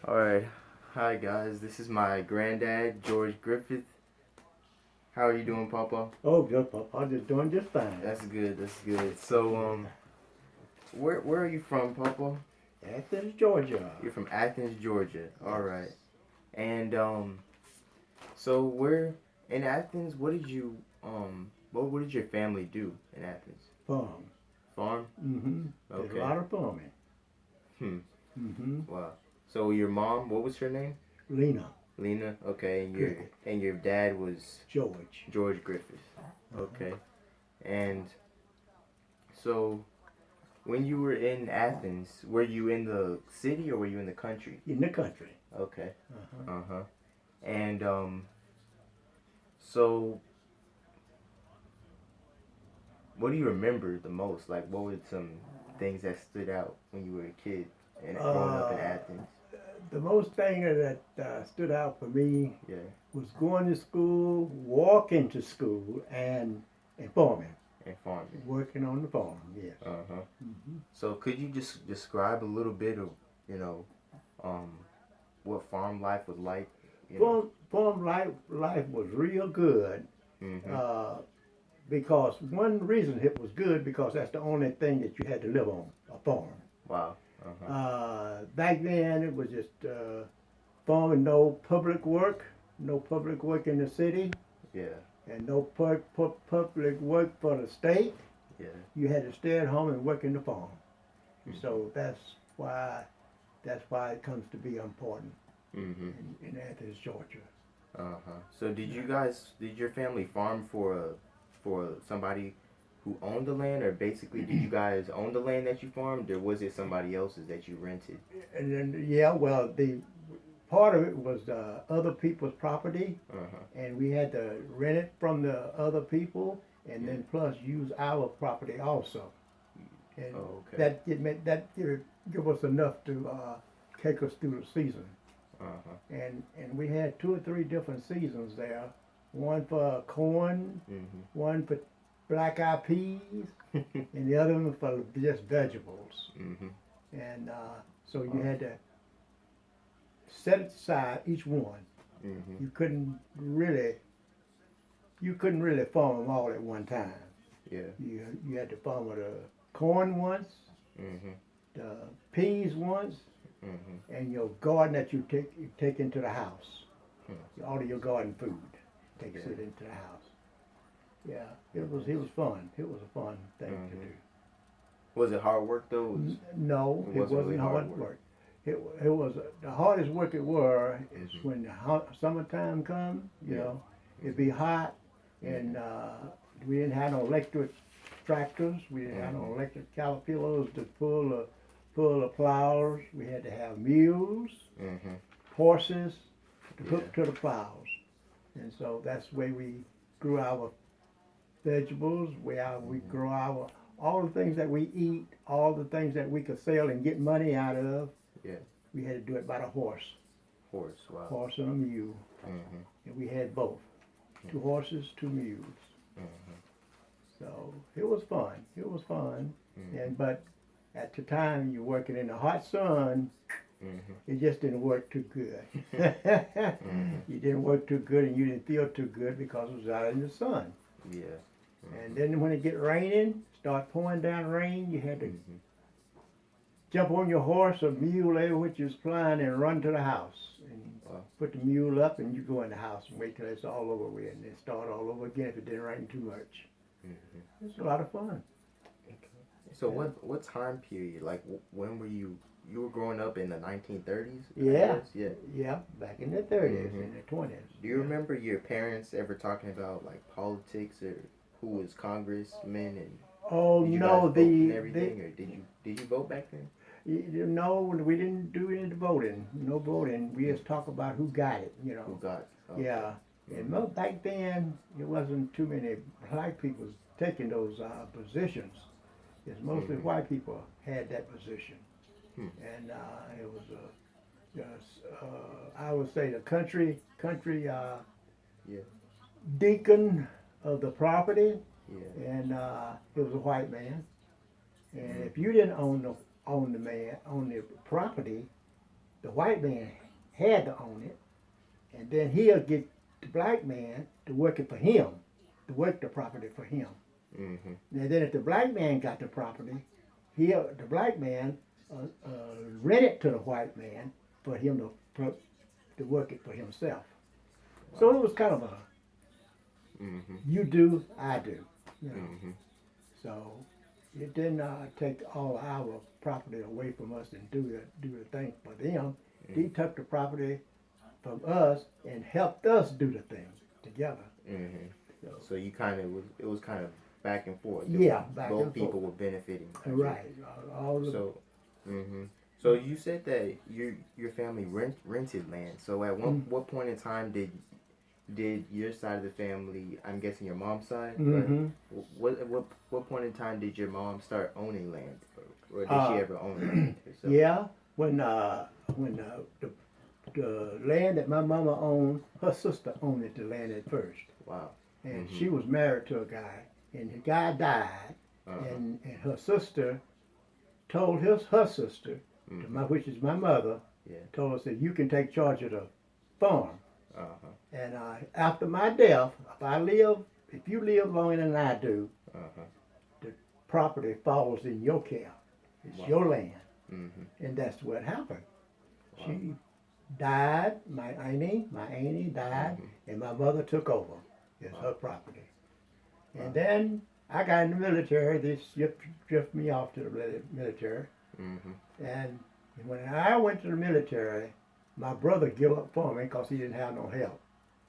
Alright, hi guys, this is my granddad, George Griffith. How are you doing, Papa? Oh, good, Papa. I'm just doing just fine. That's good, that's good. So, where are you from, Papa? Athens, Georgia. You're from Athens, Georgia. Yes. Alright. And, so where, in Athens, what did your family do in Athens? Farm. Farm? Mm-hmm. There's Okay. a lot of farming. Hmm. Mm-hmm. Wow. So your mom, what was her name? Lena. Lena? Okay, and Griffith. your dad was George. George Griffith. Okay. And so, when you were in Athens, were you in the city or were you in the country? In the country. Okay. Uh-huh. Uh-huh. And so what do you remember the most? Like, what were some things that stood out when you were a kid and growing up in Athens? The most thing that stood out for me Yeah. was going to school, walking to school, and farming. And farming. Working on the farm, yes. Uh-huh. Mm-hmm. So could you just describe a little bit of, you know, um, what farm life was like? You know? Farm life was real good. Mm-hmm. Because one reason it was good because that's the only thing that you had to live on, a farm. Wow. Uh-huh. Back then it was just farming, no public work in the city, Yeah. and no public work for the state. Yeah. You had to stay at home and work in the farm. Mm-hmm. So why that's why it comes to be important Mm-hmm. in Athens, Georgia. Uh-huh. So did your family farm for somebody who owned the land, or basically did you guys own the land that you farmed, or was it somebody else's that you rented? And then yeah, well the part of it was other people's property, Uh-huh. and we had to rent it from the other people, and Yeah. then plus use our property also. And Oh, okay. that give us enough to take us through the season. Uh-huh. And we had 2 or 3 different seasons there. One for corn, Mm-hmm. one for black-eyed peas, and the other one for just vegetables. Mm-hmm. And so you had to set aside each one. Mm-hmm. You couldn't really farm them all at one time. Yeah. You had to farm the corn once, Mm-hmm. the peas once, Mm-hmm. and your garden that you take into the house. Hmm. All of your garden food, take Yeah. it into the house. Yeah, it was fun. It was a fun thing to Mhm. do. Was it hard work though? No, It it wasn't wasn't really hard hard work. It was the hardest work it were is Mhm. when the summertime come. You Yeah. know, it'd be hot, and we didn't have no electric tractors. We didn't have no Mhm. electric caterpillars to pull the plows. We had to have mules, Mm-hmm. horses to hook Yeah. to the plows, and so that's the way we grew our vegetables. We Mhm. grow our all the things that we eat, all the things that we could sell and get money out of. Yeah. We had to do it by the horse, Horse. Wow. horse and a mule, Mm-hmm. and we had both, 2 horses, 2 mules. Mm-hmm. So it was fun. It was fun, Mm-hmm. and but at the time you're working in the hot sun, Mm-hmm. it just didn't work too good. Mm-hmm. You didn't work too good, and you didn't feel too good because it was out in the sun. Yeah. And then when it get raining, start pouring down rain, you had to Mm-hmm. jump on your horse or mule, which is flying, and run to the house. And Wow. put the mule up, and you go in the house and wait till it's all over with, and then start all over again if it didn't rain too much. Mm-hmm. It's a lot of fun. So what time period? Like when were you were growing up in the 1930s? Yeah. Yeah. Yeah, back in the 30s, Mhm. in the 20s. Do you remember your parents ever talking about like politics or who was congressmen and Oh did you no, guys vote and the everything, or did you vote back then? no, we didn't do any voting. No voting. We just talk about who got it. Who got? Okay. Yeah. And Mhm. back then, it wasn't too many black people taking those positions. It's mostly Mhm. white people had that position. Hmm. And it was I would say the country Yeah. deacon of the property, Yeah. and it was a white man. And Mhm. if you didn't own the property, the white man had to own it, and then he'll get the black man to work it for him, to work the property for him. Mm-hmm. And then if the black man got the property, the black man rent it to the white man for him to work it for himself. So it was kind of a Mm-hmm. you do, I do. You know. Mm-hmm. So it didn't take all our property away from us and do the thing for them. Mm-hmm. He took the property from us and helped us do the thing together. Mm-hmm. So you kind of it was kind of back and forth. Yeah, back both and people forth. were benefiting. Right. All the, So, mm-hmm. So you said that your family rented land. So at what point in time did your side of the family, I'm guessing your mom's side, mm-hmm. right? What point in time did your mom start owning land, or did she ever own land herself? Yeah, when the land that my mama owned, her sister owned the land at first. Wow. And Mhm. she was married to a guy, and the guy died, and her sister told her sister, which is my mother, Yeah. told her, said, you can take charge of the farm. Uh-huh. And after my death, if you live longer than I do, Uh-huh. the property falls in your care. It's Wow. your land. Mm-hmm. And that's what happened. Wow. She died, my auntie died, and my mother took over. It's her property. And then I got in the military. They shipped me off to the military. Mm-hmm. And when I went to the military, my brother gave up for me because he didn't have no help.